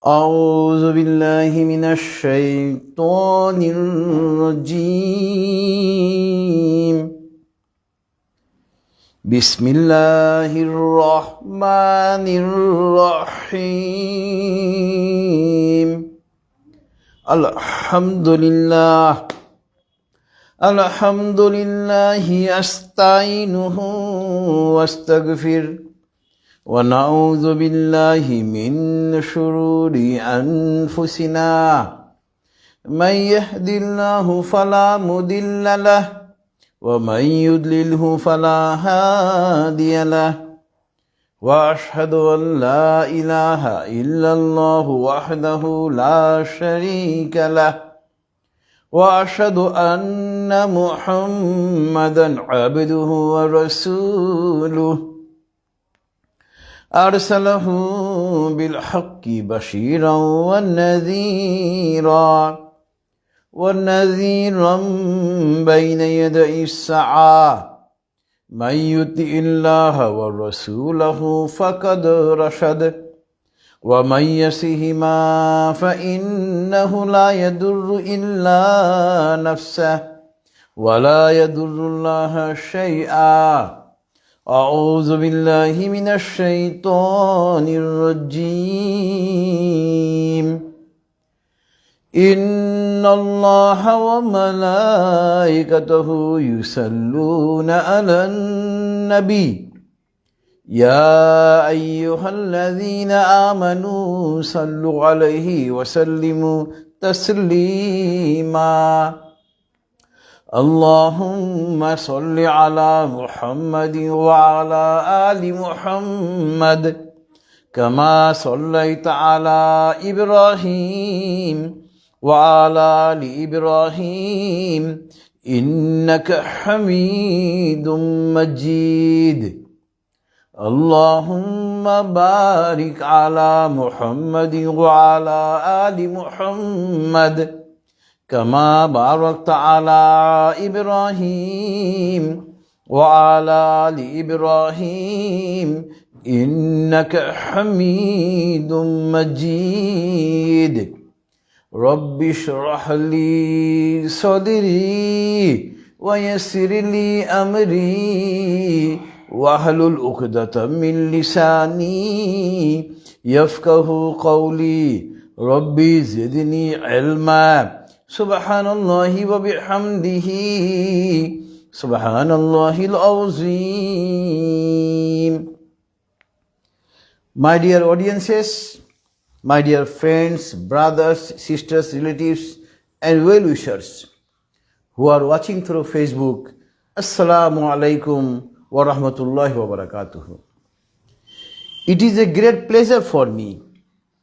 أعوذ بالله من الشيطان الرجيم بسم الله الرحمن الرحيم الحمد لله أستعينه واستغفر ونعوذ بالله من شرور أنفسنا من يهد الله فلا مضل له ومن يضلله فلا هادي له وأشهد أن لا إله إلا الله وحده لا شريك له وأشهد أن محمدا عبده ورسوله أرسله بالحق بشيرا ونذيرا بين يدي الساعة من يطع الله ورسوله فقد رشد ومن يعصهما فإنه لا يضر إلا نفسه ولا يضر الله شيئا أعوذ بالله من الشيطان الرجيم إن الله وملائكته يصلون على النبي يا أيها الذين آمنوا صلوا عليه وسلموا تسليما اللهم صل على محمد وعلى آل محمد كما صليت على إبراهيم وعلى آل إبراهيم إنك حميد مجيد اللهم بارك على محمد وعلى آل محمد كما باركت على إبراهيم وعلى آل إبراهيم إنك حميد مجيد رب اشرح لي صدري ويسر لي أمري واحلل عقدة من لساني يفقه قولي ربي زدني علما سبحان الله وبحمده سبحان الله العظيم. My dear audiences, my dear friends, brothers, sisters, relatives and well-wishers who are watching through Facebook, Assalamu alaikum wa rahmatullahi wa barakatuh. It is a great pleasure for me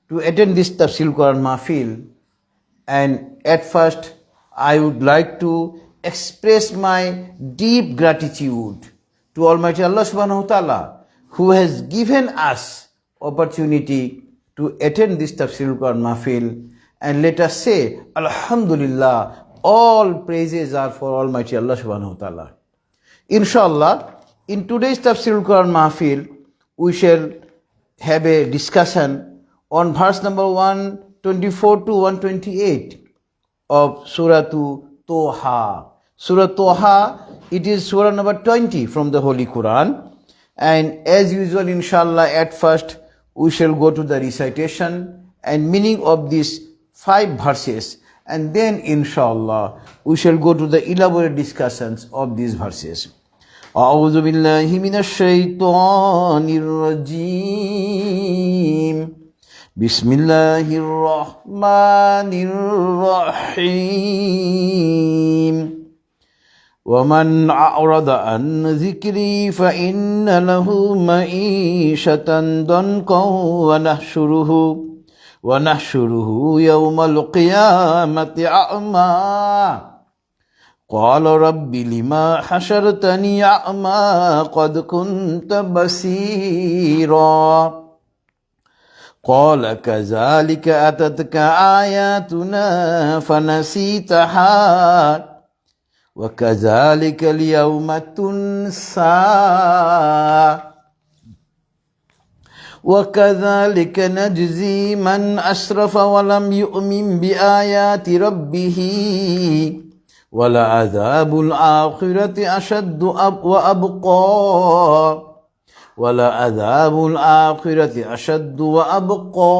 to attend this Tafsirul Qur'an Mahfil, and at first I would like to express my deep gratitude to Almighty Allah subhanahu wa ta'ala who has given us opportunity to attend this Tafsirul Qur'an Mahfil, and let us say Alhamdulillah, all praises are for Almighty Allah subhanahu wa ta'ala. Inshallah, in today's Tafsirul Qur'an Mahfil we shall have a discussion on verse number 124 to 128 of Surah Toha. Surah Toha, it is Surah number 20 from the Holy Qur'an, and as usual inshallah at first we shall go to the recitation and meaning of these 5 verses, and then inshallah we shall go to the elaborate discussions of these verses. أعوذ بالله من الشيطان الرجيم بسم الله الرحمن الرحيم ومن أعرض عن ذكري فإن له معيشة ضنكا ونحشره يوم القيامة أعمى قال رب لما حشرتني أعمى قد كنت بصيرا قال كذلك أتتك آياتنا فنسيتها وكذلك اليوم تنسى وَكَذَلِكَ نَجْزِي مَنْ أَسْرَفَ وَلَمْ يُؤْمِنْ بِآيَاتِ رَبِّهِ وَلَعَذَابُ الْآخِرَةِ أَشَدُّ وَأَبْقَى وَلَعَذَابُ الْآخِرَةِ أَشَدُّ وَأَبْقَى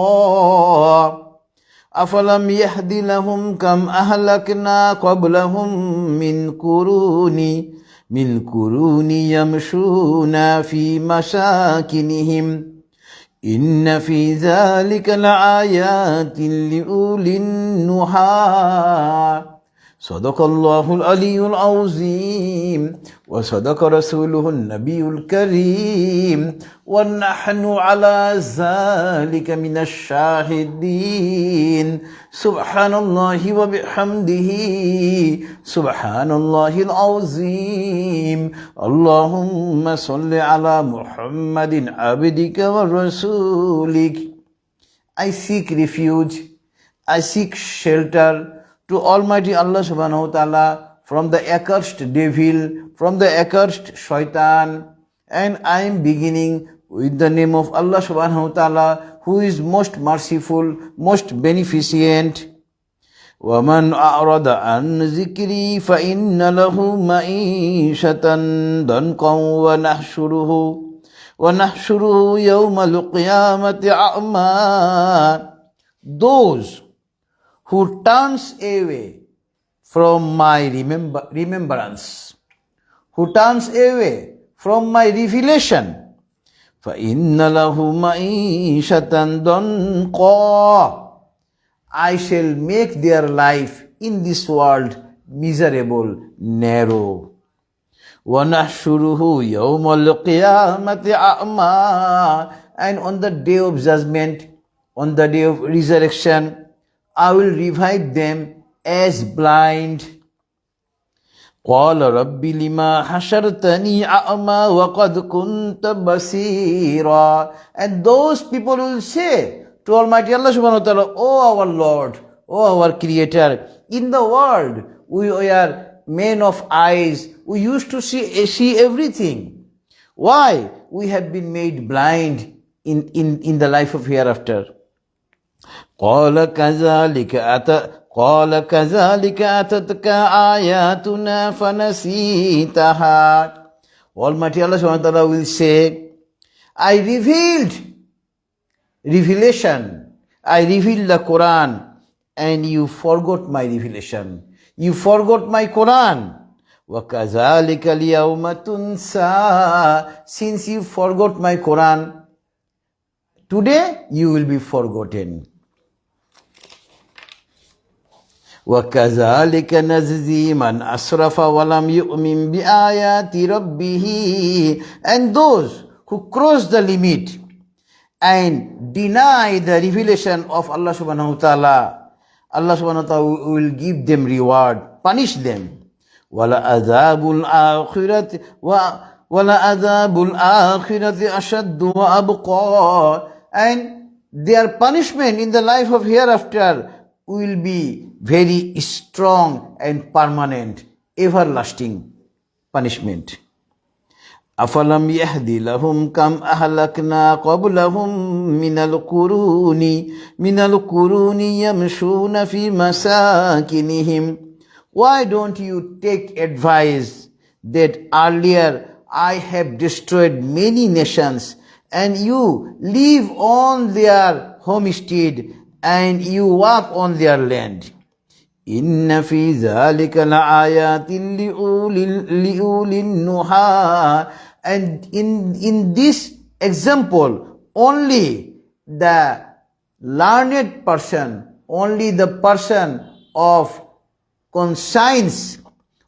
أَفَلَمْ يَهْدِ لَهُمْ كَمْ أَهْلَكْنَا قَبْلَهُمْ مِنْ قُرُونٍ يَمْشُونَ فِي مَسَاكِنِهِمْ إِنَّ فِي ذَلِكَ لَآيَاتٍ لِأُولِي النُّهَى صدق الله العلي العظيم وصدق رسوله النبي الكريم ونحن على ذلك من الشاهدين سبحان الله وبحمده سبحان الله العظيم اللهم صل على محمد عبدك ورسولك. I seek refuge, I seek shelter to Almighty Allah subhanahu wa ta'ala from the accursed devil, from the accursed shaitan, and I am beginning with the name of Allah subhanahu wa ta'ala, who is most merciful, most beneficent. وَمَنْ أَعْرَضَ عَنْ ذِكْرِي فَإِنَّ لَهُ مَعِيشَةً ضَنْكًا وَنَحْشُرُهُ يَوْمَ الْقِيَامَةِ أَعْمَى. Those who turns away from my remembrance, who turns away from my revelation, فَإِنَّ لَهُ مَعِيشَةً ضَنْكًا. I shall make their life in this world miserable, narrow. وَنَحْشُرُهُ يَوْمَ الْقِيَامَةِ أَعْمَى. And on the day of judgment, on the day of resurrection, I will revive them as blind. قَالَ رَبِّ لِمَا حَشَرْتَنِي أَعْمَى وَقَدْ كُنْتَ بَصِيرًا. And those people will say to Almighty Allah subhanahu wa ta'ala, O our Lord, O our Creator, in the world we are men of eyes, we used to see everything. Why? We have been made blind in the life of hereafter. قَالَ كَذَلِكَ أَتَتْكَ آيَاتُنَا فَنَسِيتَهَا. Almighty Allah subhanahu wa ta'ala will say, I revealed revelation, I revealed the Qur'an, and you forgot my revelation, you forgot my Qur'an. وَكَذَلِكَ الْيَوْمَ تُنْسَى. Since you forgot my Qur'an, today you will be forgotten. وَكَذَلِكَ نَجْزِي مَنْ أَسْرَفَ وَلَمْ يُؤْمِنْ بِآيَاتِ رَبِّهِ. And those who cross the limit and deny the revelation of Allah subhanahu wa ta'ala, Allah subhanahu wa ta'ala will give them reward, punish them. وَلَعَذَابُ الْآخِرَةِ أَشَدُّ وَأَبْقَى. And their punishment in the life of hereafter will be very strong and permanent, everlasting punishment. أَفَلَمْ يَهْدِ لَهُمْ كَمْ أَهْلَكْنَا قَبْلَهُمْ مِنَ الْقُرُونِ يَمْشُونَ فِي مَسَاكِنِهِمْ. Why don't you take advice that earlier I have destroyed many nations and you live on their homestead and you walk on their land? إِنَّ فِي ذَلِكَ لَآيَاتٍ لِأُولِي النُّهَى. And in this example, only the learned person, only the person of conscience,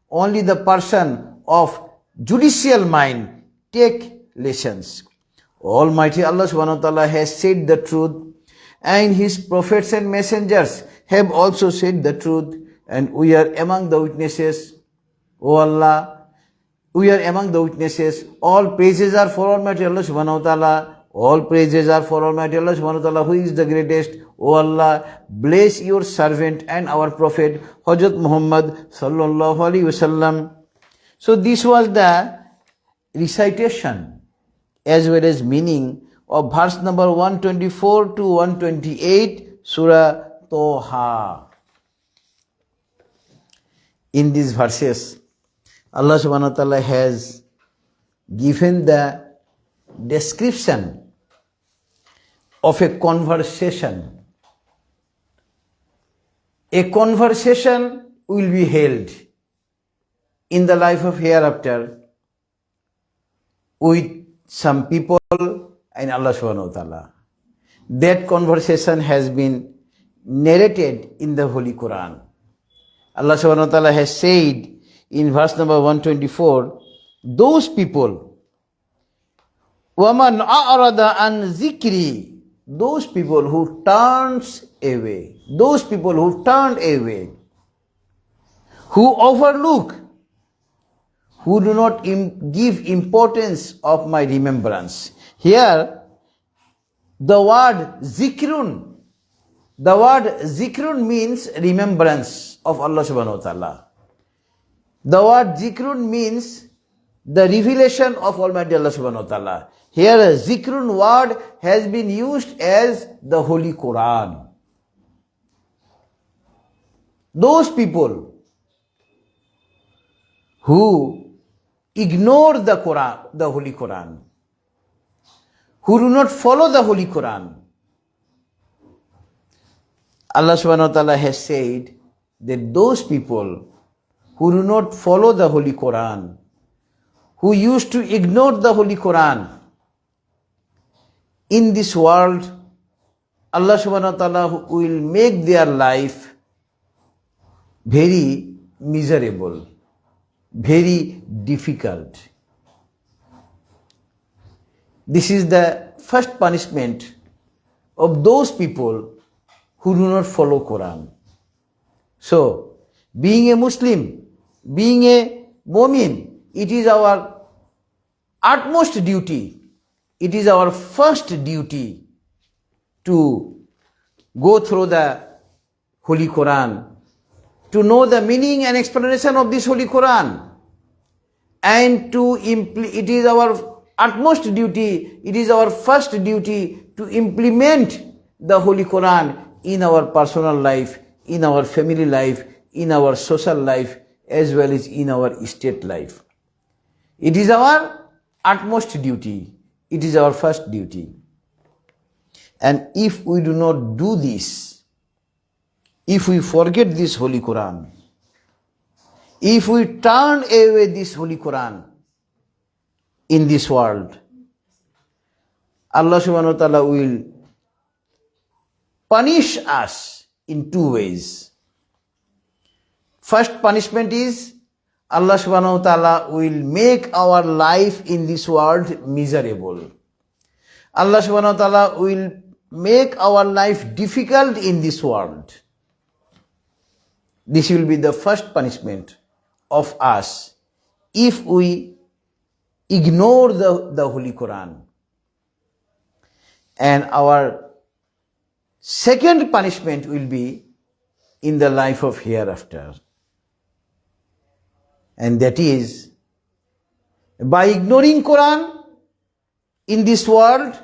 only the person of judicial mind take lessons. Almighty Allah subhanahu wa ta'ala has said the truth, and His prophets and messengers have also said the truth, and we are among the witnesses. O Allah, we are among the witnesses. All praises are for Almighty Allah subhanahu wa ta'ala. All praises are for Almighty Allah subhanahu wa ta'ala, who is the greatest. O Allah, bless your servant and our prophet, Hazrat Muhammad sallallahu alaihi wasallam. So this was the recitation as well as meaning of verse number 124 to 128, Surah Toha. In these verses, Allah subhanahu wa ta'ala has given the description of a conversation. A conversation will be held in the life of hereafter with some people and Allah subhanahu wa ta'ala. That conversation has been narrated in the Holy Qur'an. Allah subhanahu wa ta'ala has said in verse number 124, those people, وَمَنْ أَعْرَضَ عَنْ ذِكْرِي, those people who turns away, those people who turned away, who overlook, who do not give importance of my remembrance. Here, the word zikrun means remembrance of Allah subhanahu wa ta'ala. The word zikrun means the revelation of Almighty Allah subhanahu wa ta'ala. Here a zikrun word has been used as the Holy Qur'an. Those people who ignore the Quran, the Holy Quran, who do not follow the Holy Quran, Allah subhanahu wa ta'ala has said that those people who do not follow the Holy Quran, who used to ignore the Holy Quran, in this world, Allah subhanahu wa ta'ala will make their life very miserable, very difficult. This is the first punishment of those people who do not follow Quran. So, being a Muslim, being a Mu'min, it is our utmost duty, it is our first duty to go through the Holy Quran, to know the meaning and explanation of this Holy Quran, and it is our utmost duty, it is our first duty to implement the Holy Quran in our personal life, in our family life, in our social life, as well as in our state life. It is our utmost duty, it is our first duty. And if we do not do this, if we forget this Holy Quran, if we turn away this Holy Quran in this world, Allah subhanahu wa ta'ala will punish us in two ways. First punishment is Allah subhanahu wa ta'ala will make our life in this world miserable. Allah subhanahu wa ta'ala will make our life difficult in this world. This will be the first punishment of us if we ignore the Holy Quran. And our second punishment will be in the life of hereafter. And that is, by ignoring Quran in this world,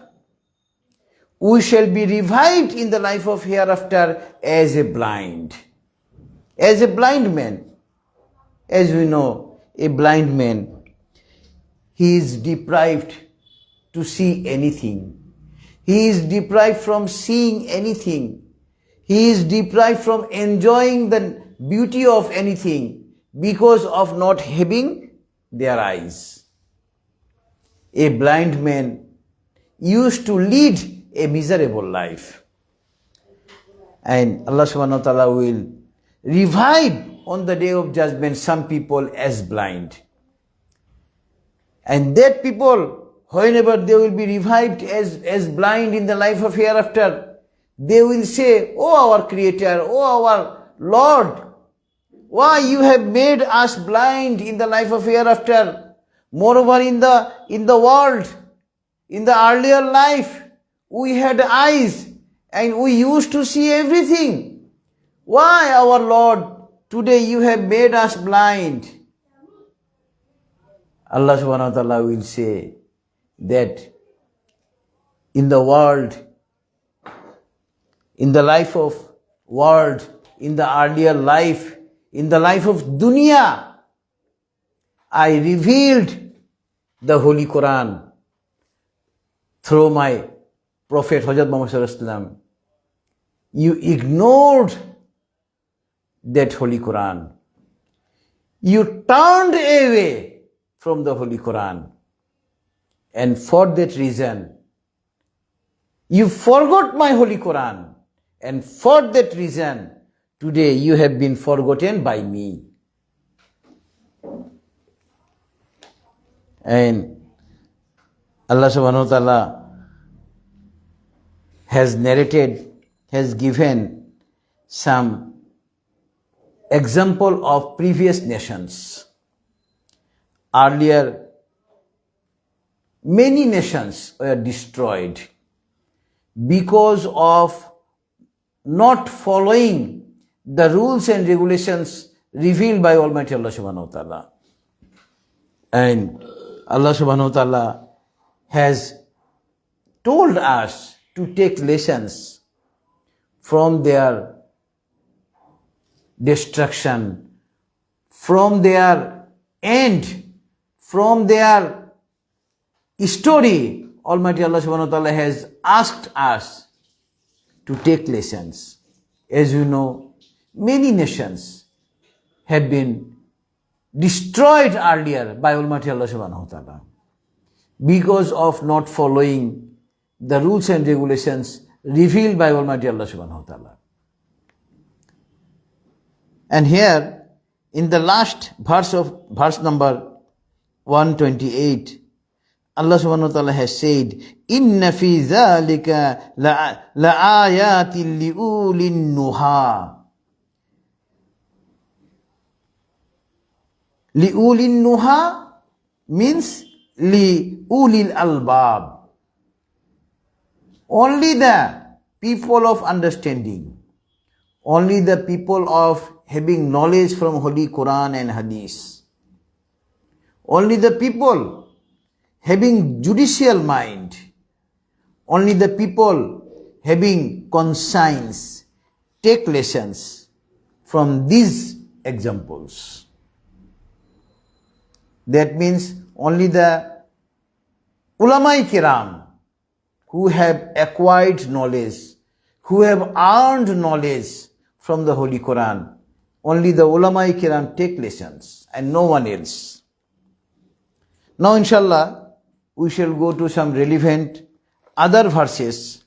we shall be revived in the life of hereafter as a blind man. As we know, a blind man, he is deprived to see anything. He is deprived from seeing anything. He is deprived from enjoying the beauty of anything because of not having their eyes. A blind man used to lead a miserable life. And Allah subhanahu wa ta'ala will revive on the day of judgment some people as blind. And that people, whenever they will be revived as blind in the life of hereafter, they will say, "Oh our Creator, oh our Lord, why you have made us blind in the life of hereafter? Moreover in the world, in the earlier life, we had eyes and we used to see everything. Why, our Lord, today you have made us blind?" Allah subhanahu wa ta'ala will say that in the world, in the life of world, in the earlier life, in the life of dunya, I revealed the Holy Qur'an through my Prophet Hazrat Muhammad Sallallahu Alaihi Wasallam. You ignored that Holy Qur'an. You turned away from the Holy Qur'an. And for that reason, you forgot my Holy Qur'an. And for that reason, today you have been forgotten by me. And Allah subhanahu wa ta'ala has narrated, has given some example of previous nations. Earlier, many nations were destroyed because of not following the rules and regulations revealed by Almighty Allah subhanahu wa ta'ala. And Allah subhanahu wa ta'ala has told us to take lessons from their destruction, from their end, from their story. Almighty Allah subhanahu wa ta'ala has asked us to take lessons. As you know, many nations have been destroyed earlier by Almighty Allah subhanahu wa ta'ala because of not following the rules and regulations revealed by Almighty Allah subhanahu wa ta'ala. And here, in the last verse number 128, Allah subhanahu wa ta'ala has said, Inna fi dhalika la'ayatin li'ulin nuha. Li'ulin nuha means li'ulil albab. Only the people of understanding, only the people of having knowledge from Holy Quran and Hadith, only the people having judicial mind, only the people having conscience take lessons from these examples. That means only the ulama-i kiram who have acquired knowledge, who have earned knowledge from the Holy Quran, only the ulama-i kiram take lessons and no one else. Now inshallah, we shall go to some relevant other verses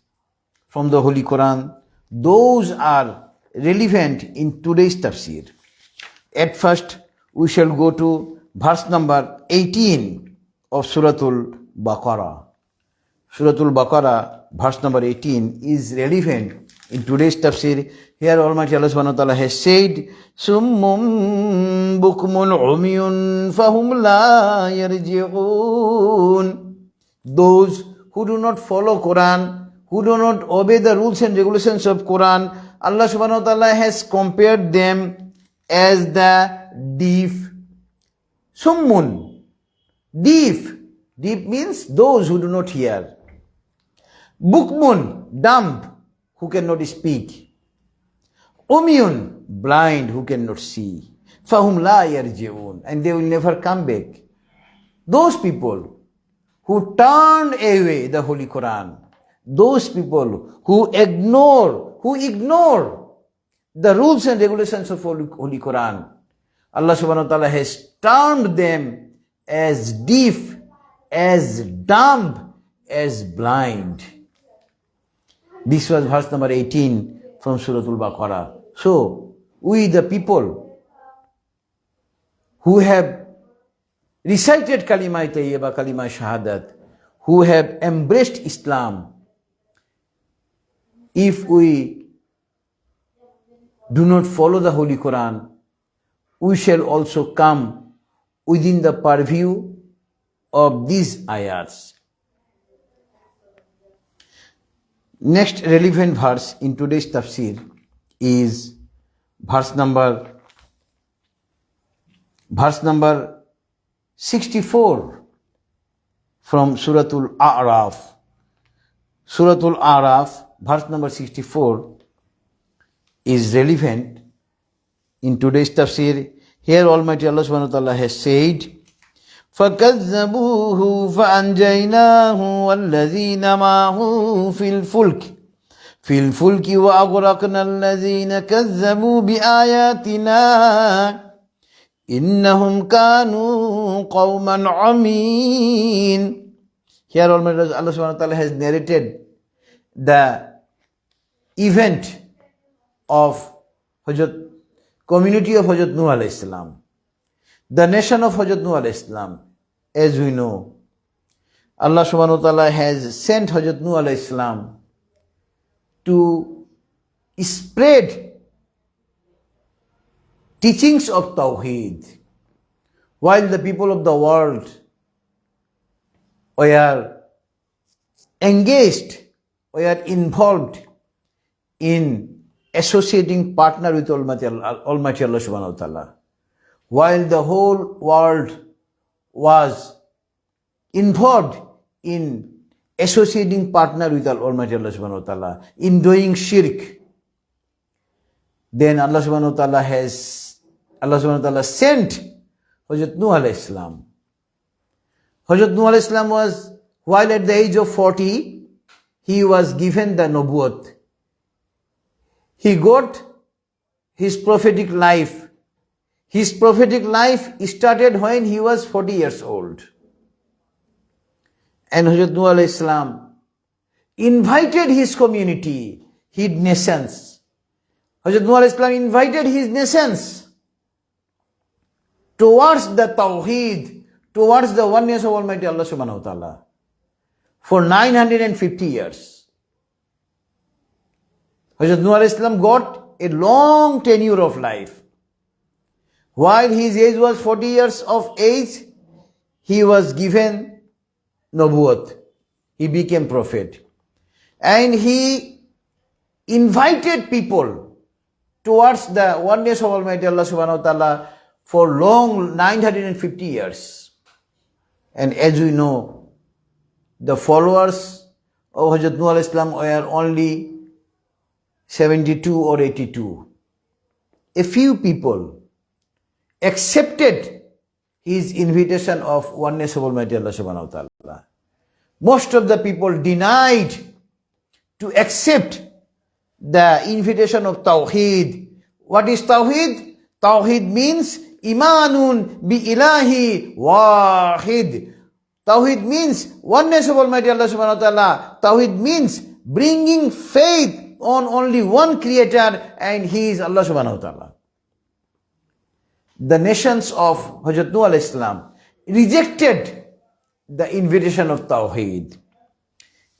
from the Holy Quran. Those are relevant in today's tafsir. At first, we shall go to verse number 18 of Suratul Baqarah. Suratul Baqarah, verse number 18, is relevant in today's tafsir. Here Almighty Allah subhanahu wa ta'ala has said, Summum bukmun umyun fahum la yarji'un. Those who do not follow Quran, who do not obey the rules and regulations of Quran, Allah subhanahu wa ta'ala has compared them as the deaf. Summun, deaf. Deaf means those who do not hear. Bukmun, dumb, who cannot speak. Umyun, blind, who cannot see. Fahum la yarji'un, and they will never come back. Those people who turn away the Holy Quran, those people who ignore the rules and regulations of Holy Quran, Allah subhanahu wa ta'ala has turned them as deaf, as dumb, as blind. This was verse number 18 from Suratul Baqarah. So, we the people who have recited Kalima Tayyibah, Kalima Shahadat, who have embraced Islam, if we do not follow the Holy Quran, we shall also come within the purview of these ayats. Next relevant verse in today's tafsir is verse number 64 from Suratul A'raf. Suratul Araf, verse number 64, is relevant in today's tafsir. Here Almighty Allah subhanahu wa ta'ala has said, فَكَذَّبُوهُ فَأَنْجَيْنَاهُ وَالَّذِينَ مَعَهُ فِي الْفُلْكِ وَأَغْرَقْنَا الَّذِينَ كَذَّبُوا بِآيَاتِنَا إِنَّهُمْ كَانُوا قَوْمًا عَمِينَ. Here Almighty Allah subhanahu wa ta'ala has narrated the event of community of Hazrat Nuh alayhi salam, the nation of Hazrat Nuh alayhi salam. As we know, Allah subhanahu wa ta'ala has sent Hazrat Nuh alayhi salam to spread teachings of Tawheed, while the people of the world were engaged, were involved in associating partner with Almighty Allah subhanahu wa ta'ala. While the whole world was involved in associating partner with Almighty Allah subhanahu wa ta'ala, in doing shirk, then Allah subhanahu wa ta'ala sent Hazrat Nuh alayhi salam. Hazrat Nuh alayhi salam was, while at the age of 40, he was given the nubuwwat. He got his prophetic life. His prophetic life started when he was 40 years old. And Hazrat Nuh alayhi salam invited his community, his nations. Hazrat Nuh alayhi salam invited his nations towards the Tawheed, towards the oneness of Almighty Allah subhanahu wa ta'ala for 950 years. Hazrat Nuh alayhi salam got a long tenure of life. While his age was 40 years of age, he was given nubuwwat. He became prophet. And he invited people towards the oneness of Almighty Allah subhanahu wa ta'ala for long 950 years. And as we know, the followers of Hazrat Nuh alayhi salam were only 72 or 82. A few people accepted his invitation of oneness of Almighty Allah subhanahu wa ta'ala. Most of the people denied to accept the invitation of Tawheed. What is Tawheed? Tawheed means Imanun bi ilahi wahid. Tawheed means oneness of Almighty Allah subhanahu wa ta'ala. Tawheed means bringing faith on only one creator, and he is Allah subhanahu wa ta'ala. The nations of Hazrat Nuh alayhi salam rejected the invitation of Tawheed.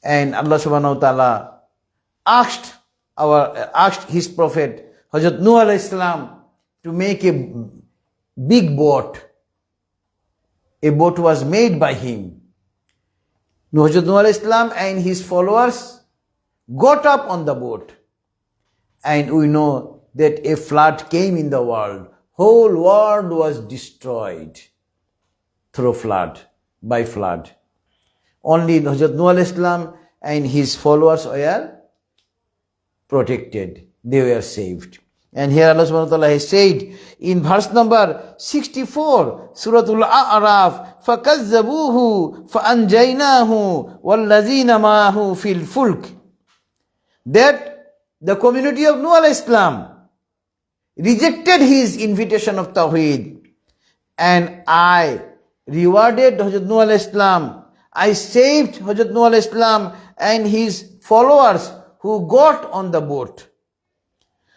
And Allah subhanahu wa ta'ala asked his prophet Hazrat Nuh alayhi salam to make a big boat. A boat was made by him. Hazrat Nuh alayhi salam and his followers got up on the boat. And we know that a flood came in the world. Whole world was destroyed through flood, by flood. Only Hazrat Nuh alayhi salam and his followers were protected. They were saved. And here Allah subhanahu wa ta'ala has said in verse number 64, Suratul Araf, فَكَذَّبُوهُ فَأَنْجَيْنَاهُ وَالَّذِينَ مَعَهُ فِي الْفُلْكِ, that the community of Nuh alayhi salam rejected his invitation of Tawheed, and I rewarded Hazrat Nuh alayhi salam. I saved Hazrat Nuh alayhi salam and his followers who got on the boat.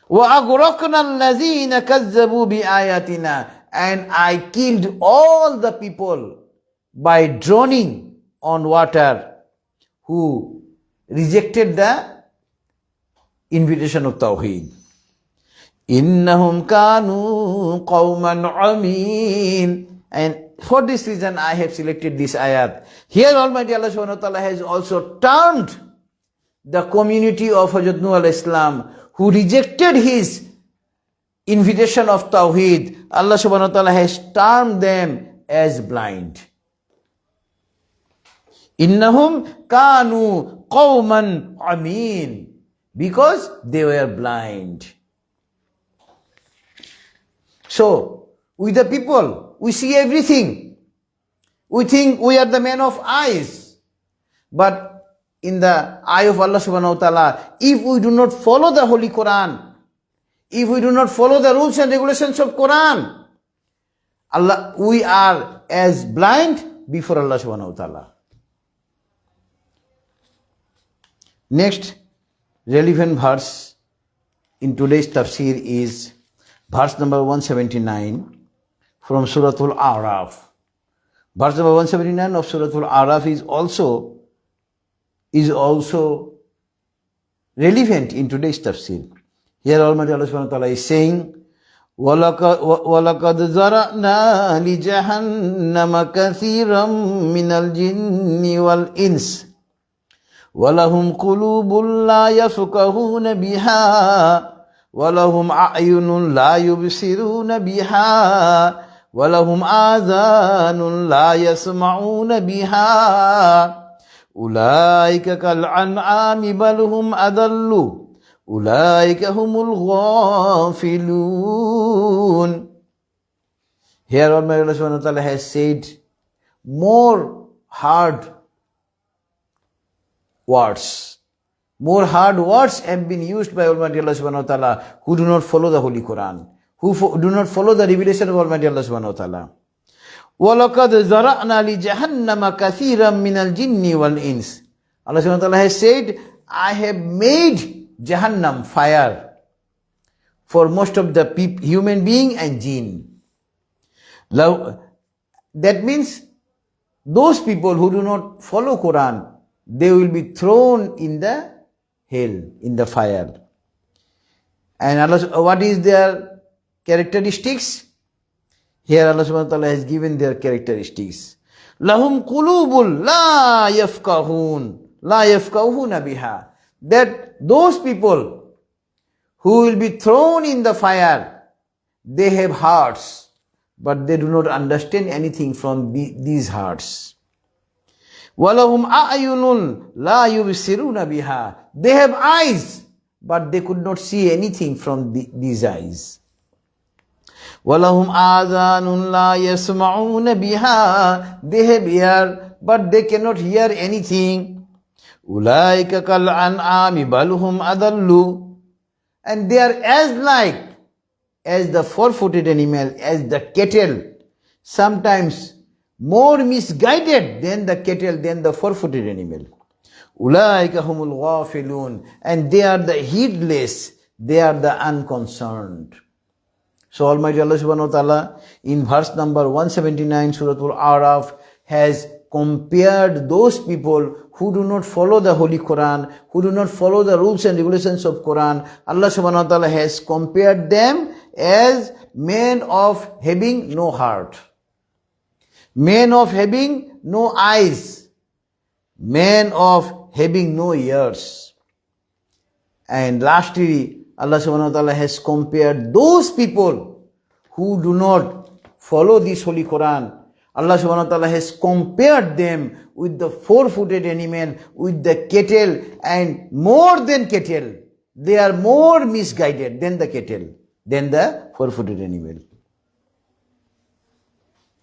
وَأَغْرَقْنَا الَّذِينَ كَذَّبُوا بِآيَاتِنَا, and I killed all the people by drowning on water who rejected the invitation of Tawheed. إِنَّهُمْ كَانُوا قَوْمًا عَمِينَ. And for this reason I have selected this ayat. Here Almighty Allah subhanahu wa ta'ala has also termed the community of Hazrat Nuh alayhi salam who rejected his invitation of Tawheed. Allah subhanahu wa ta'ala has termed them as blind. Innahum kanu qawman amin. Because they were blind. So, with the people, we see everything. We think we are the men of eyes. But in the eye of Allah subhanahu wa ta'ala, if we do not follow the Holy Qur'an, if we do not follow the rules and regulations of Qur'an, Allah, we are as blind before Allah subhanahu wa ta'ala. Next relevant verse in today's tafsir is verse number 179 from Surah Al-A'raf. Verse number 179 of Surah Al-A'raf is also relevant in today's tafsir. Here Almighty Allah subhanahu wa ta'ala is saying, وَلَقَدْ زَرَعْنَا لِجَهَنَّمَ كَثِيرًا مِنَ الْجِنِّ وَالْإِنسِ وَلَهُمْ قُلُوبٌ لَا يَفْقَهُونَ بِهَا وَلَهُمْ أَعْيُنٌ لَا يُبْصِرُونَ بِهَا وَلَهُمْ آذَانٌ لَا يَسْمَعُونَ بِهَا أُولَئِكَ كَالْأَنْعَامِ بَلْ هُمْ أَضَلُّ أُولَئِكَ هُمُ الْغَافِلُونَ. Here Almighty Allah subhanahu wa ta'ala has said more hard words. More hard words have been used by Almighty Allah subhanahu wa ta'ala who do not follow the Holy Quran, who do not follow the revelation of Almighty Allah subhanahu wa ta'ala. وَلَقَدْ زَرَعْنَا لِجَهَنَّمَ كَثِيرًا مِنَ الْجِنِّ وَالْإِنسِ. Allah subhanahu wa ta'ala has said, I have made Jahannam, fire, for most of the human being and jinn. That means those people who do not follow Quran, they will be thrown in the hell, in the fire. And Allah, what is their characteristics? Here Allah subhanahu wa ta'ala has given their characteristics. Lahum qulubul la yafqahuna biha. That those people who will be thrown in the fire, they have hearts, but they do not understand anything from these hearts. وَلَهُمْ أَعْيُنٌ لَا يُبْصِرُونَ بِهَا. They have eyes, but they could not see anything from these eyes. وَلَهُمْ آذَانٌ لَا يَسْمَعُونَ بِهَا. They have ear, but they cannot hear anything. أُولَئِكَ كَالْأَنْعَامِ بَلْ هُمْ أَضَلُّ. And they are as like as the four-footed animal, as the cattle, sometimes more misguided than the cattle, than the four-footed animal. أُولَئِكَ هُمُ الْغَافِلُونَ. And they are the heedless, they are the unconcerned. So Almighty Allah subhanahu wa ta'ala in verse number 179 Surah Al-A'raf has compared those people who do not follow the Holy Quran, who do not follow the rules and regulations of Quran. Allah subhanahu wa ta'ala has compared them as men of having no heart, men of having no eyes, men of having no ears. And lastly, Allah subhanahu wa ta'ala has compared those people who do not follow this Holy Quran. Allah subhanahu wa ta'ala has compared them with the four-footed animal, with the cattle, and more than cattle. They are more misguided than the cattle, than the four-footed animal.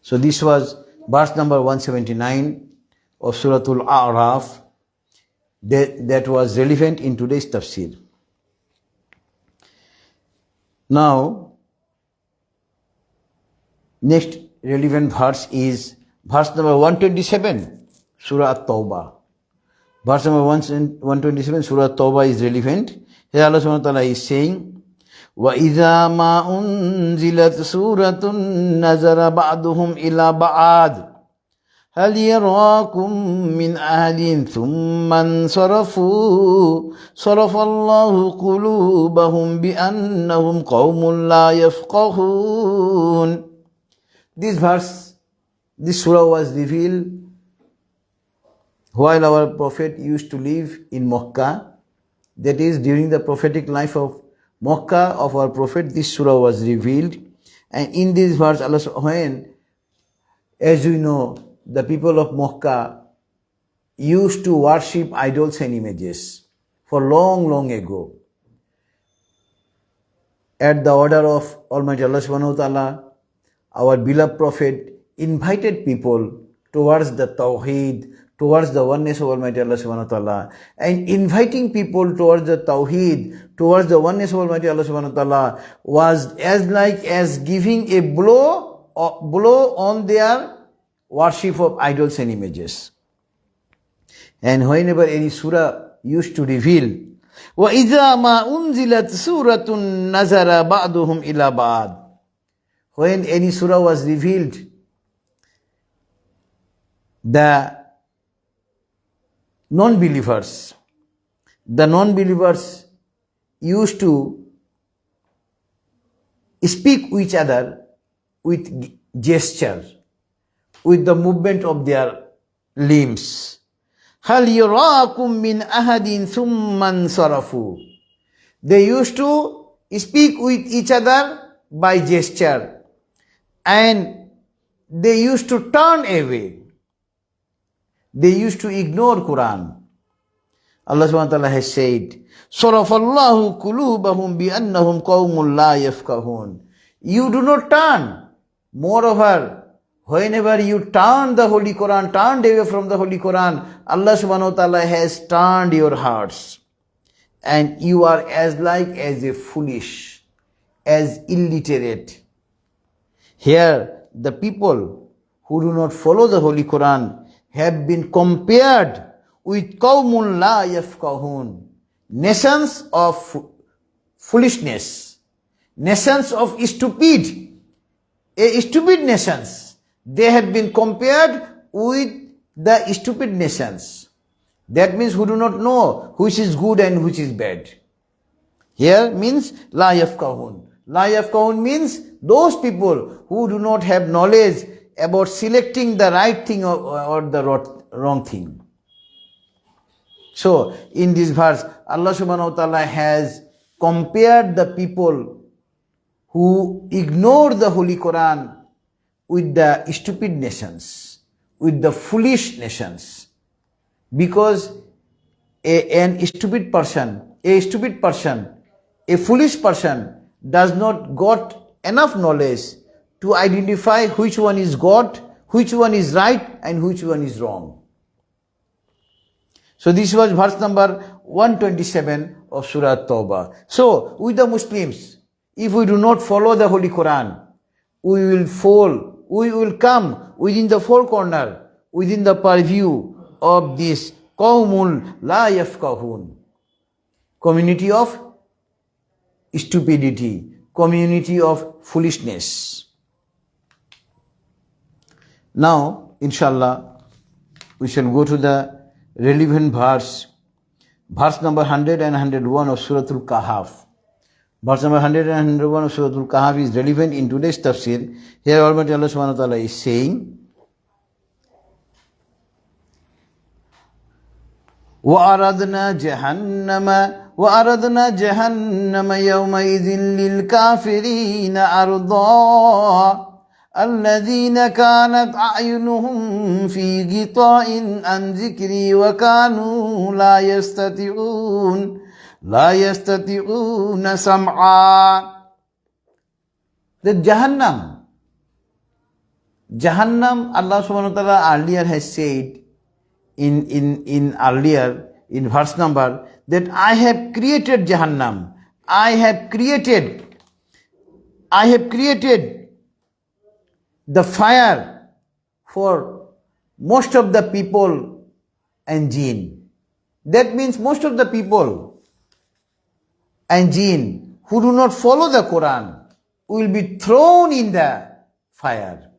So this was verse number 179 of Surah Al-A'raf that was relevant in today's tafsir. Now, next relevant verse is verse number 127, Surah At-Tawbah. Verse number 127, Surah At-Tawbah is relevant. Here Allah subhanahu wa ta'ala is saying, وَإِذَا مَا أُنزِلَتْ سُورَةٌ نَزَرَ بَعْضُهُمْ إِلَى بَعْضٍ هَلْ يَرَاكُمْ مِنْ أَحَدٍ ثُمَّ انصَرَفُوا صَرَفَ اللَّهُ قُلُوبَهُمْ بِأَنَّهُمْ قَوْمٌ لَا يَفْقَهُونَ. This verse, this surah was revealed while our Prophet used to live in Makkah. That is, during the prophetic life of Makkah of our Prophet, this surah was revealed. And in this verse, Allah, when, as we know, the people of Makkah used to worship idols and images for long, long ago. At the order of Almighty Allah subhanahu wa ta'ala, our beloved Prophet invited people towards the Tawheed, towards the oneness of Almighty Allah subhanahu wa ta'ala. And inviting people towards the Tawheed, towards the oneness of Almighty Allah subhanahu wa ta'ala was as giving a blow on their worship of idols and images. And whenever any surah used to reveal, وَإِذَا مَا أُنزِلَتْ سُورَةٌ نَزَرَ بَعْضُهُمْ إِلَى بَعْضٍ. When any surah was revealed, the non-believers used to speak with each other with gesture, with the movement of their limbs. هَلْ يَرَاكُمْ مِنْ أَحَدٍ ثُمَّ انصَرَفُوا. They used to speak with each other by gesture, and they used to turn away. They used to ignore Qur'an. Allah subhanahu wa ta'ala has said, صَرَفَ اللَّهُ قُلُوبَهُمْ بِأَنَّهُمْ قَوْمٌ لَا يَفْقَهُونَ. You do not turn. Moreover, whenever you turn the Holy Quran, turned away from the Holy Quran, Allah subhanahu wa ta'ala has turned your hearts. And you are as a foolish, as illiterate. Here, the people who do not follow the Holy Quran have been compared with qawmun la yafqahun, nations of foolishness, nations of stupid nations. They have been compared with the stupid nations. That means who do not know which is good and which is bad. Here means la yafqahun. La yafqahun means those people who do not have knowledge about selecting the right thing or the wrong thing. So, in this verse, Allah subhanahu wa ta'ala has compared the people who ignore the Holy Quran with the stupid nations, with the foolish nations. Because a foolish person does not got enough knowledge to identify which one is God, which one is right, and which one is wrong. So this was verse number 127 of Surah Toha. So, with the Muslims, if we do not follow the Holy Quran, we will fall, we will come within the four corner, within the purview of this qawmul la yafqahun, community of stupidity, community of foolishness. Now, inshallah, we shall go to the relevant verse number 100 and 101 of Surah Al-Kahf. Verse number 100 and 101 of Surah Al-Kahf is relevant in today's tafsir. Here Almighty Allah subhanahu wa ta'ala is saying, وَأَرَدْنَا جَهَنَّمَ يَوْمَئِذٍ لِلْكَافِرِينَ أَرْضًا الَّذِينَ كَانَتْ أَعْيُنُهُمْ فِي غِطَاءٍ عَنْ ذِكْرِي وَكَانُوا لا يستطيعون سمعا. The Jahannam, Allah subhanahu wa ta'ala earlier has said in verse number that I have created Jahannam. I have created the fire for most of the people and jinn. That means most of the people and jinn who do not follow the Quran will be thrown in the fire.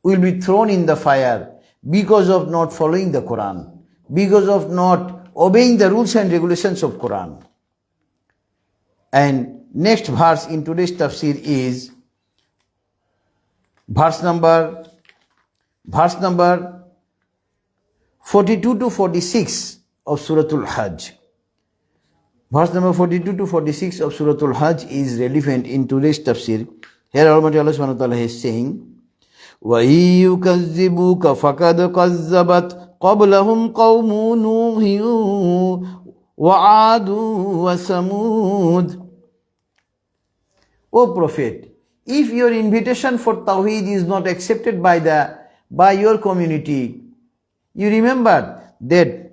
Will be thrown in the fire because of not following the Quran, because of not obeying the rules and regulations of Quran. And next verse in today's tafsir is verse number 42 to 46 of Surah Al-Hajj. Verse number 42 to 46 of Surah Al-Hajj is relevant in today's tafsir. Here Almighty Allah subhanahu wa ta'ala is saying, وَإِن يُكَذِّبُوكَ فَقَدْ كَذَّبَتْ قبلهم قوم نوح وعاد وثمود. O Prophet, if your invitation for Tawheed is not accepted by your community, you remember that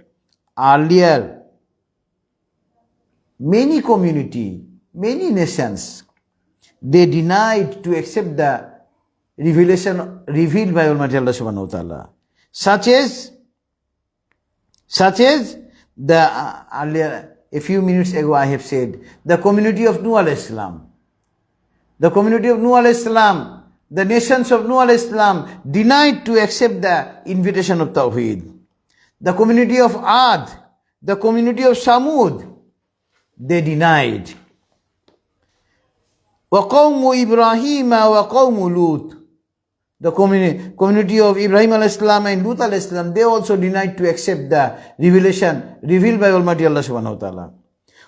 earlier many community, many nations, they denied to accept the revelation revealed by Almighty Allah subhanahu wa ta'ala. Such as the earlier, a few minutes ago I have said, the community of Nuh alayhi salam. The community of Nuh alayhi salam, the nations of Nuh alayhi salam denied to accept the invitation of Tawheed. The community of Ad, the community of Samud, they denied. وَقَوْمُ إِبْرَاهِيمَ وَقَوْمُ لُوطٍ. The community of Ibrahim alayhi salam and Lut alayhi salam, they also denied to accept the revelation revealed by Almighty Allah subhanahu wa ta'ala.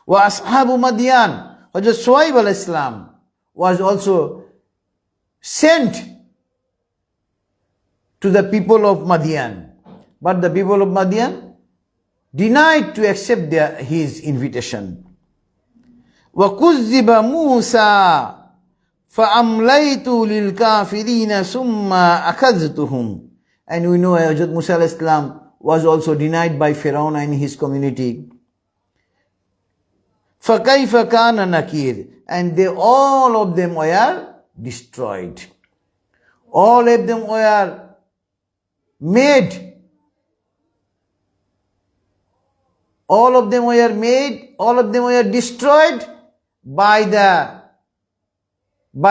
وَأَصْحَابُ مَدْيَانَ, Hazrat Shuaib alayhi salam was also sent to the people of Madian. But the people of Madian denied to accept his invitation. وَكُذِّبَ مُوسَى فَأَمْلَيْتُ لِلْكَافِرِينَ ثُمَّ أَخَذْتُهُمْ. And we know Hazrat Musa alayhi salam was also denied by Pharaoh and his community. فَكَيْفَ كَانَ نَكِيرٌ. And all of them were destroyed. All of them were made. All of them were destroyed by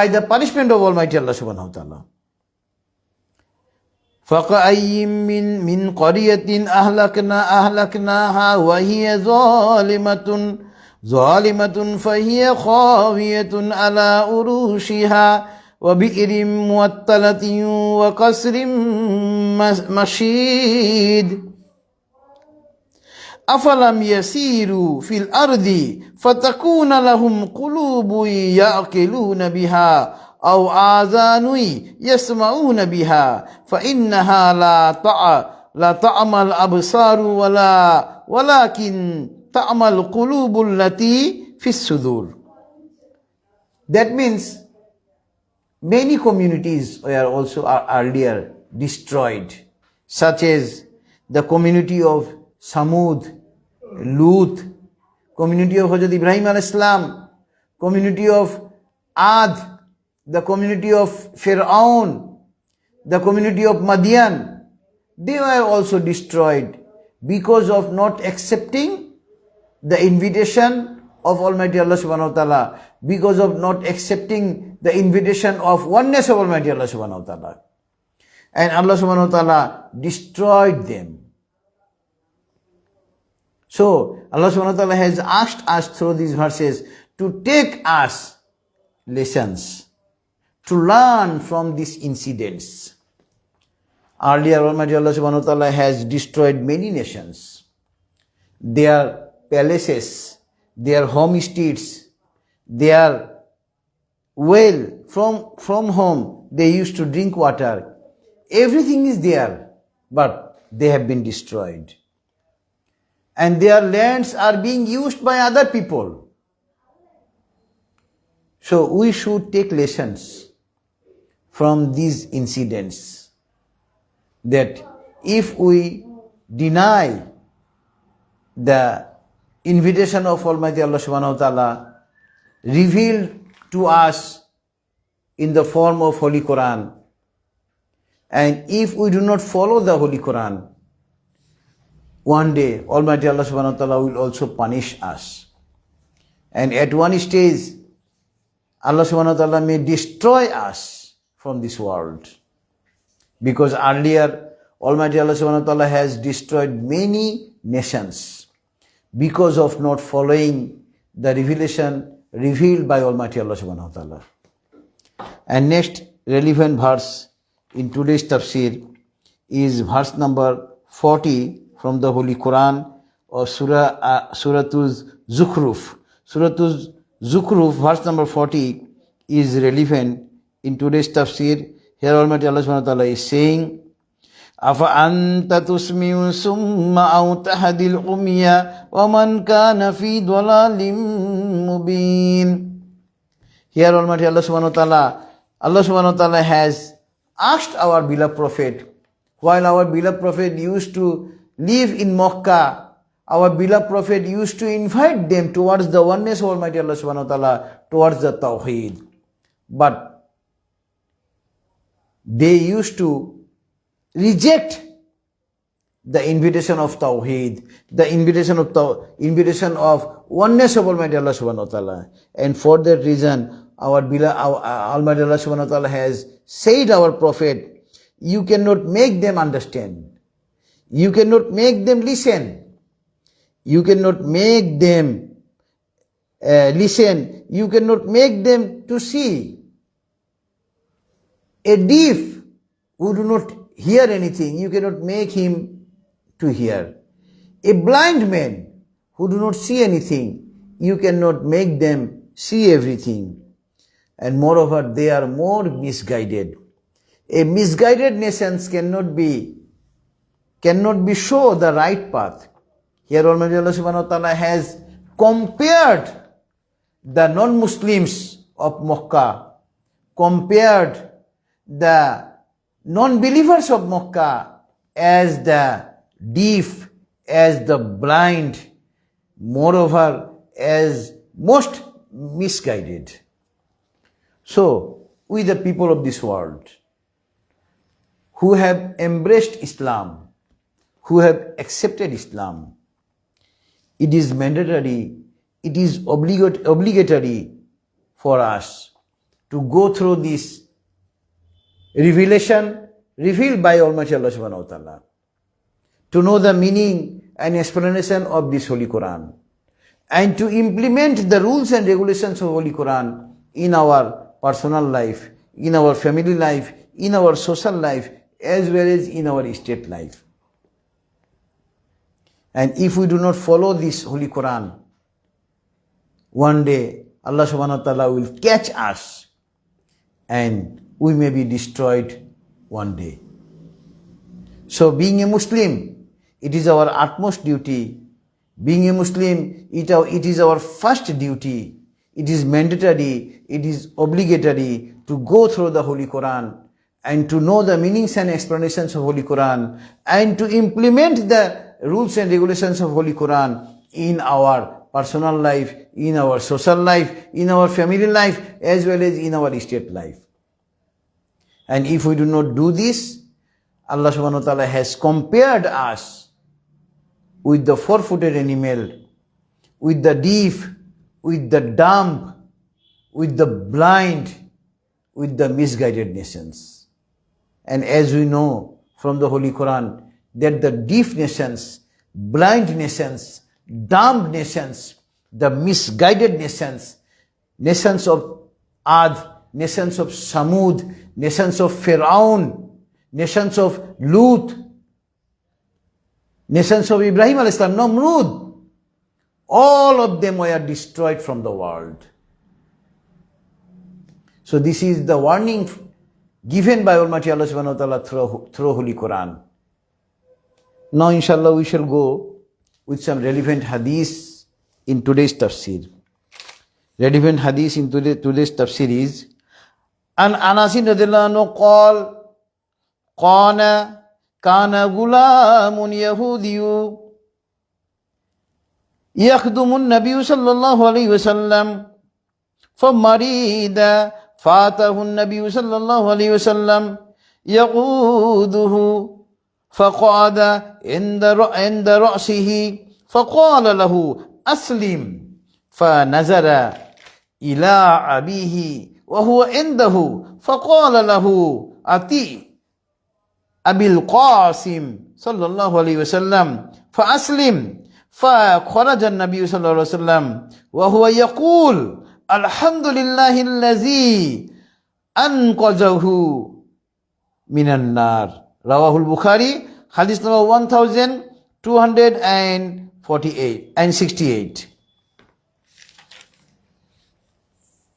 the punishment of Almighty Allah subhanahu wa ta'ala. فَكَأَيٍّ مِّن قَرْيَةٍ أَهْلَكْنَاهَا وَهِيَ ظَالِمَةٌ فَهِيَ خَاوِيَةٌ عَلَى عُرُوشِهَا وَبِئْرٍ مُّعَطَّلَةٍ وَقَصْرٍ مَّشِيدٍ. أَفَلَمْ يَسِيرُوا فِي الْأَرْضِ فَتَكُونَ لَهُمْ قُلُوبٌ يَعْقِلُونَ بِهَا أَوْ آذَانٌ يَسْمَعُونَ بِهَا فَإِنَّهَا لَا تَعْمَى الْأَبْصَارُ وَلَكِنْ تَعْمَى الْقُلُوبُ الَّتِي فِي الصُّدُورِ. That means many communities were also earlier destroyed, such as the community of Samud, Lut, community of Hazrat Ibrahim alayhi salam, community of Ad, the community of Pharaoh, the community of Madian. They were also destroyed because of not accepting the invitation of Almighty Allah subhanahu wa ta'ala, because of not accepting the invitation of oneness of Almighty Allah subhanahu wa ta'ala. And Allah subhanahu wa ta'ala destroyed them. So Allah subhanahu wa ta'ala has asked us through these verses to take us lessons, to learn from these incidents. Earlier Almighty Allah subhanahu wa ta'ala has destroyed many nations. Their palaces, their homesteads, their well, from home they used to drink water. Everything is there, but they have been destroyed. And their lands are being used by other people. So we should take lessons from these incidents, that if we deny the invitation of Almighty Allah subhanahu wa ta'ala revealed to us in the form of Holy Qur'an, and if we do not follow the Holy Qur'an, one day Almighty Allah subhanahu wa ta'ala will also punish us. And at one stage, Allah subhanahu wa ta'ala may destroy us from this world. Because earlier, Almighty Allah subhanahu wa ta'ala has destroyed many nations because of not following the revelation revealed by Almighty Allah subhanahu wa ta'ala. And next relevant verse in today's tafsir is verse number 40 from the Holy Qur'an or Suratul Zukhruf. Suratul Zukhruf, verse number 40 is relevant in today's tafsir. Here Almighty Allah subhanahu wa ta'ala is saying, أفأنت تسمع الصم أو تهدي العمي ومن كان في ضلال مبين. Here Almighty Allah subhanahu wa ta'ala has asked our beloved Prophet, while our beloved Prophet used to live in Makkah, our beloved Prophet used to invite them towards the oneness of Almighty Allah subhanahu wa ta'ala, towards the Tawheed. But they used to reject the invitation of Tawheed, the invitation of oneness of Almighty Allah subhanahu wa ta'ala. And for that reason, our Almighty Allah subhanahu wa ta'ala has said our Prophet, you cannot make them understand. You cannot make them listen. You cannot make them listen. You cannot make them to see. A deaf who do not hear anything, you cannot make him to hear. A blind man who do not see anything, you cannot make them see everything. And moreover, they are more misguided. A misguided nation cannot be show the right path. Here Almighty Allah subhanahu wa ta'ala has compared the non-Muslims of Makkah, compared the non-believers of Makkah as the deaf, as the blind, moreover as most misguided. So, we the people of this world who have embraced Islam, who have accepted Islam, it is mandatory, it is obligatory for us to go through this revelation revealed by Almighty Allah subhanahu wa ta'ala, to know the meaning and explanation of this Holy Qur'an, and to implement the rules and regulations of Holy Qur'an in our personal life, in our family life, in our social life, as well as in our state life. And if we do not follow this Holy Qur'an, one day Allah subhanahu wa ta'ala will catch us and we may be destroyed one day. So being a Muslim, it is our utmost duty. Being a Muslim, it is our first duty. It is mandatory, it is obligatory to go through the Holy Qur'an and to know the meanings and explanations of Holy Qur'an and to implement the rules and regulations of Holy Qur'an in our personal life, in our social life, in our family life, as well as in our state life. And if we do not do this, Allah subhanahu wa ta'ala has compared us with the four-footed animal, with the deaf, with the dumb, with the blind, with the misguided nations. And as we know from the Holy Quran, that the deaf nations, blind nations, dumb nations, the misguided nations, nations of Ad, nations of Samud, nations of Pharaoh, nations of Lut, nations of Ibrahim alayhis salam, Namrud, all of them were destroyed from the world. So this is the warning given by Almighty Allah subhanahu wa ta'ala through Holy Quran. Now inshallah we shall go with some relevant hadith in today's tafsir. Relevant hadith in today's tafsir is An Anas radhiyallahu anhu qala kana gulamun yahudiyu يخدم النبي صلى الله عليه وسلم فمريض فاته النبي صلى الله عليه وسلم يقوده فقعد عند رأسه فقال له أسلم فنظر إلى أبيه وهو عنده فقال له أتي أبي القاسم صلى الله عليه وسلم فأسلم فخرج النبي صلى الله عليه وسلم وهو يقول الحمد لله الذي أنقذه من النار رواه البخاري hadith number 1248 and 68.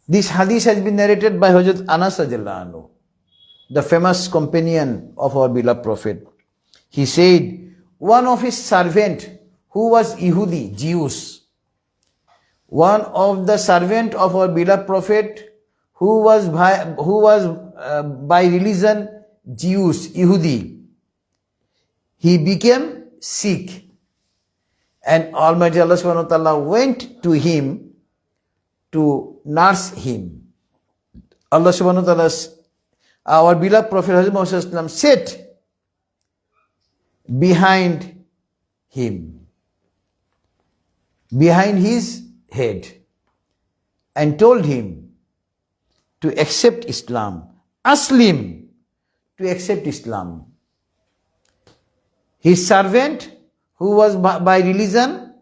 This hadith has been narrated by Hazrat Anas radhiyallahu anhu, the famous companion of our beloved Prophet. He said, one of his servant who was Yehudi, Jews, one of the servant of our beloved Prophet who was by religion Jews, Yehudi, he became sick. And Almighty Allah subhanahu wa ta'ala went to him to nurse him. Allah subhanahu wa ta'ala, our beloved Prophet Muhammad sat behind him, behind his head, and told him to accept Islam. Aslim, to accept Islam. His servant, who was by religion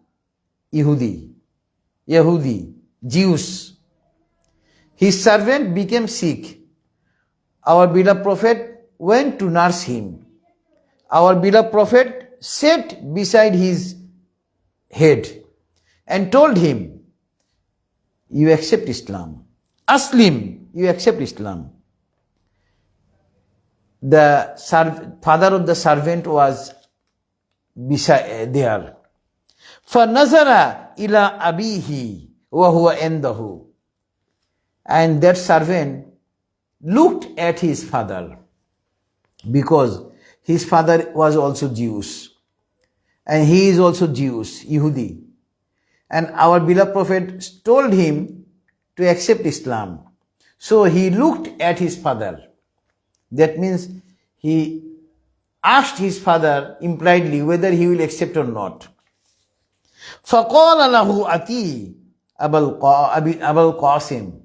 Yehudi, Jews, his servant became sick. Our beloved Prophet went to nurse him. Our beloved Prophet sat beside his head and told him, you accept Islam. Aslim, you accept Islam. The father of the servant was beside there. فَنَظَرَ إِلَىٰ أَبِيهِ وَهُوَ عِنْدَهُ. And that servant looked at his father, because his father was also Jews, and he is also Jews, Yehudi. And our beloved Prophet told him to accept Islam. So he looked at his father. That means he asked his father impliedly whether he will accept or not. فَقَالَ لَهُ أَتِي أَبَا الْقَاسِمِ.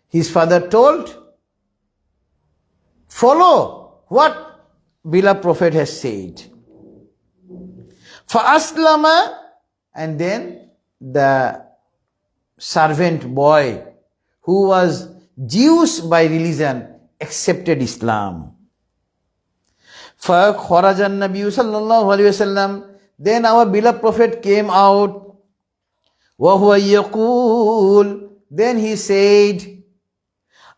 His father told, follow what beloved Prophet has said. فَأَسْلَمَ. And then the servant boy, who was Jews by religion, accepted Islam. فَخَرَجَ النَّبِيُّ صَلَّى اللَّهُ عَلَيْهِ وَسَلَّمَ. Then our beloved Prophet came out. وَهُوَ يَقُولُ. Then he said,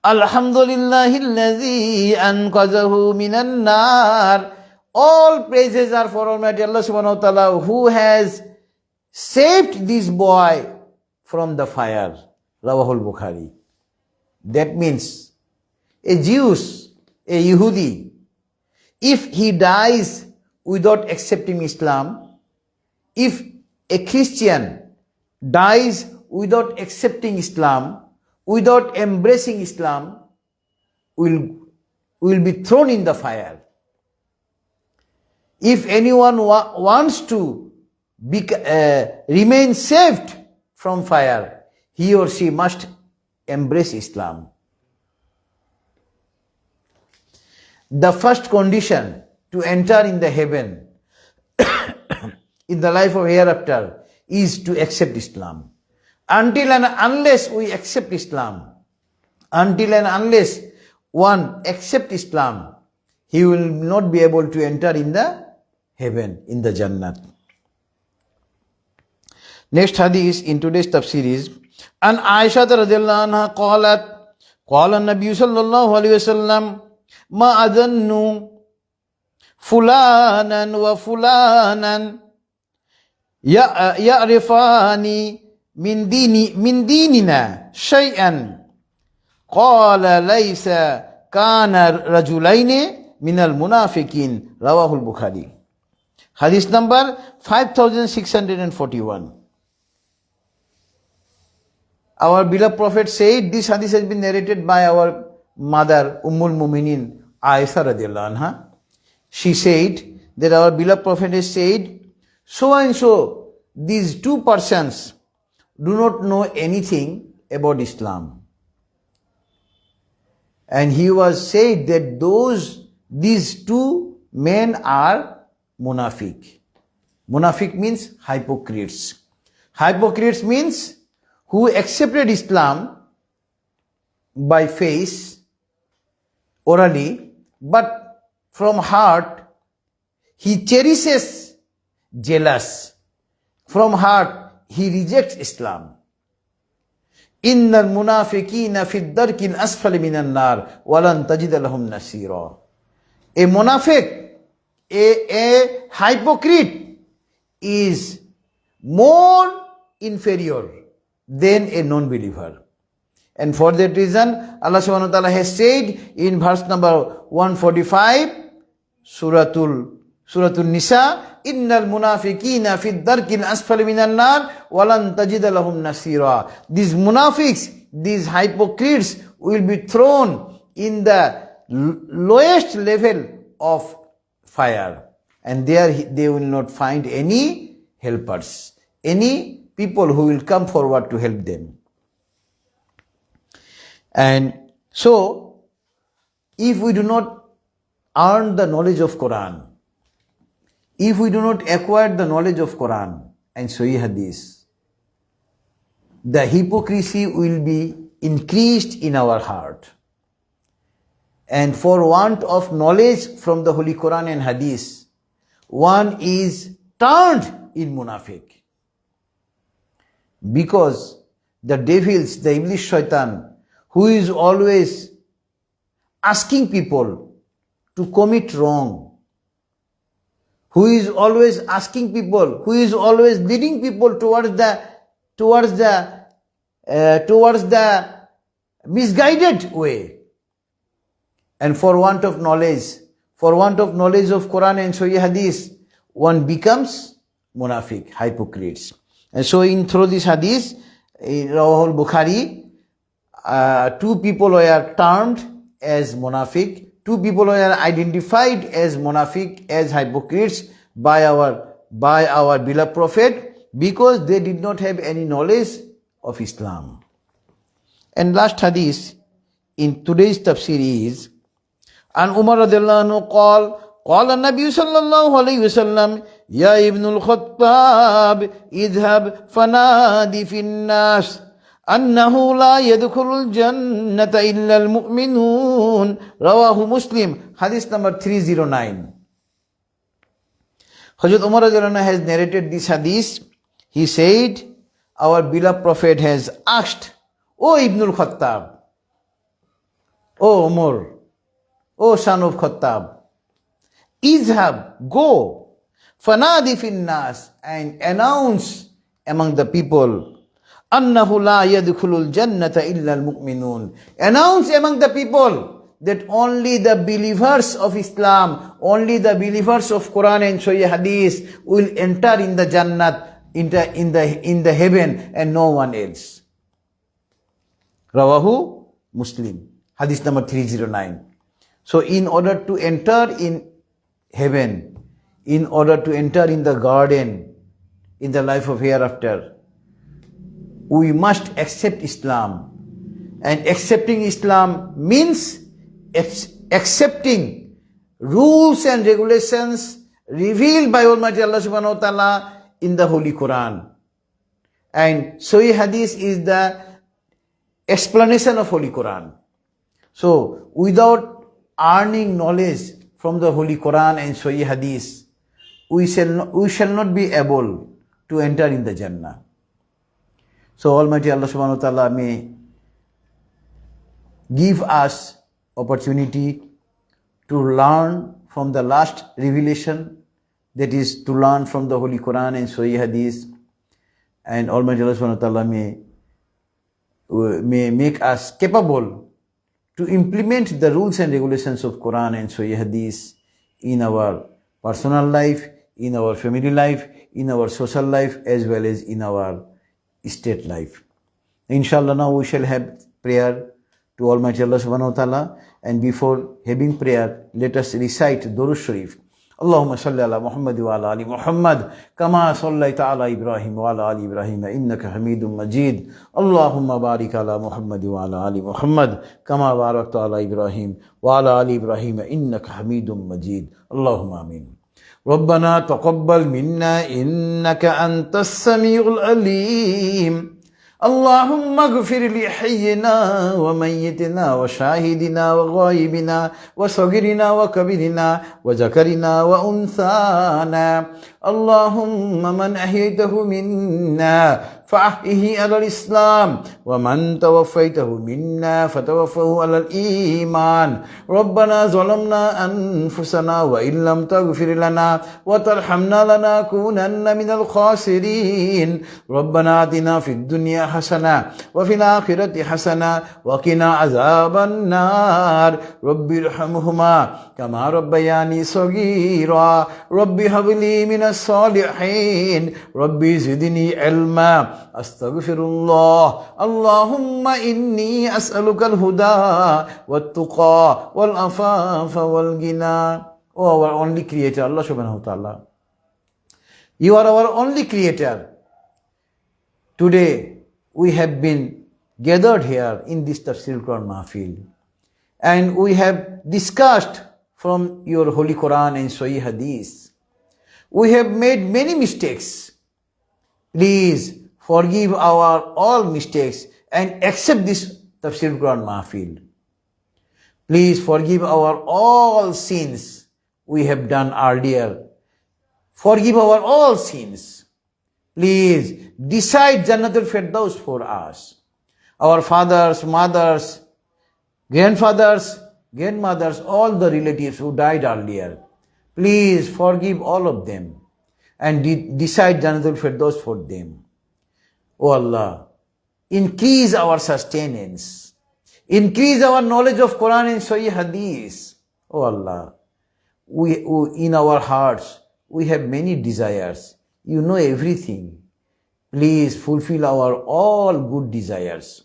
Alhamdulillahi alladhi anqazahu minan nar. All praises are for Almighty Allah subhanahu wa ta'ala, who has saved this boy from the fire. Rawahul Bukhari. That means a Jews, a Yehudi, if he dies without accepting Islam, if a Christian dies without accepting Islam, without embracing Islam, will be thrown in the fire. If anyone wants to remain saved from fire, he or she must embrace Islam. The first condition to enter in the heaven in the life of hereafter is to accept Islam. Until and unless we accept Islam, until and unless one accept Islam, he will not be able to enter in the heaven, in the Jannat. Next hadith in today's tafsir is An Aisha radhiyallahu anha qalat qala an-nabiy sallallahu alayhi wasallam ma adannu fulanan wa fulanan ya'rifani min dinina shay'an qala laysa kana rajulaini min al-munafiqin. Rawahul Bukhari. Hadith number 5641. Our beloved Prophet said, this hadith has been narrated by our mother Ummul Muminin Aisha radhiyallahu anha. She said that our beloved Prophet has said, so and so, these two persons do not know anything about Islam. And he was said that these two men are munafiq. Munafiq means hypocrites. Hypocrites means who accepted Islam by face, orally, but from heart he cherishes jealous. From heart he rejects Islam. Innal munafiqina fi ad-darkil asfali minan nar wa lan tajida lahum nasira. A munafiq a hypocrite is more inferior than a non-believer. And for that reason, Allah subhanahu wa ta'ala has said in verse number 145, Suratul Nisa, Innal munafiqina fid darkil asfali minan nar walan tajida lahum nasira. These munafiqs, these hypocrites will be thrown in the lowest level of fire, and there they will not find any helpers, any people who will come forward to help them. And so, if we do not earn the knowledge of Qur'an, if we do not acquire the knowledge of Qur'an and Sahih Hadith, the hypocrisy will be increased in our heart. And for want of knowledge from the Holy Qur'an and Hadith, one is turned in munafiq. Because the devils, the Iblis Shaitan, who is always asking people to commit wrong, who is always asking people, who is always leading people towards the misguided way. And for want of knowledge of Quran and Sahih Hadith, one becomes munafiq, hypocrites. And so through this hadith, in Rawah al-Bukhari, two people were termed as munafiq, two people were identified as munafiq, as hypocrites by our beloved Prophet, because they did not have any knowledge of Islam. And last hadith in today's tafsir is, An Umar radiallahu anhu قال النبي صلى الله عليه وسلم يا ابن الخطاب اذهب فنادي في الناس أنه لا يدخل الجنة إلا المؤمنون رواه مسلم. Hadith number 309. Hazrat Umar radiallahu anhu has narrated this hadith. He said, our beloved Prophet has asked, O Ibn al-Khattab, O Umar, O son of Khattab, Izhab, go, fanadi fin nas, and announce among the people, annahu la yadkhulul jannata illa al-mu'minun. Announce among the people that only the believers of Islam, only the believers of Quran and Sahih Hadith will enter in the Jannat, in the heaven, and no one else. Rawahu Muslim, Hadith number 309. So in order to enter in heaven, in order to enter in the garden, in the life of hereafter, we must accept Islam. And accepting Islam means accepting rules and regulations revealed by Almighty Allah subhanahu wa ta'ala in the Holy Quran. And Sahih Hadith is the explanation of Holy Quran. So without earning knowledge from the Holy Quran and Sahih Hadith, we shall not be able to enter in the Jannah. So Almighty Allah subhanahu wa ta'ala may give us opportunity to learn from the last revelation, that is to learn from the Holy Quran and Sahih Hadith, and Almighty Allah subhanahu wa ta'ala may make us capable to implement the rules and regulations of Quran and Sahih Hadith in our personal life, in our family life, in our social life, as well as in our state life. Inshallah, now we shall have prayer to Almighty Allah subhanahu wa ta'ala, and before having prayer, let us recite Durud Sharif. اللهم صل على محمد وعلى آل محمد كما صليت على إبراهيم وعلى آل إبراهيم إنك حميد مجيد اللهم بارك على محمد وعلى آل محمد كما باركت على إبراهيم وعلى آل إبراهيم إنك حميد مجيد اللهم آمين. ربنا تقبل منا إنك أنت السميع العليم اللهم اغفر لحينا وميتنا وشاهدنا وغائبنا وصغيرنا وكبيرنا وذكرنا وأنثانا اللهم من أحييته منا فأحيه على الإسلام ومن توفيته منا فتوفه على الإيمان ربنا ظلمنا أنفسنا وإن لم تغفر لنا وترحمنا لنكونن من الخاسرين ربنا آتنا في الدنيا حسنة وفي الآخرة حسنة وقنا عذاب النار رب ارحمهما كما ربياني صغيرا رب هب لي من الصالحين رب زدني علما أستغفر الله اللهم إني أسألك الهدى والتقى والعفاف والغنى. Oh, our only creator, Allah subhanahu wa ta'ala. You are our only creator. Today, we have been gathered here in this Tafsirul Quran Mahfil. And we have discussed from your Holy Quran and Sahih Hadith. We have made many mistakes. Please forgive our all mistakes and accept this Tafsirul Quran Mahfil. Please forgive our all sins we have done earlier. Forgive our all sins. Please decide Jannatul Firdaus for us. Our fathers, mothers, grandfathers, grandmothers, all the relatives who died earlier. Please forgive all of them and decide Jannatul Firdaus for them. O Allah, increase our sustenance. Increase our knowledge of Quran and Sahih Hadith. O Allah, we in our hearts, we have many desires. You know everything. Please fulfill our all good desires.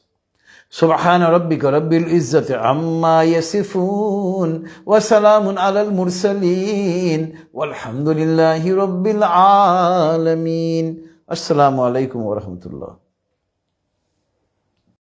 سبحان ربك رب العزة عما يصفون وسلام على المرسلين والحمد لله رب العالمين. السلام عليكم ورحمة الله.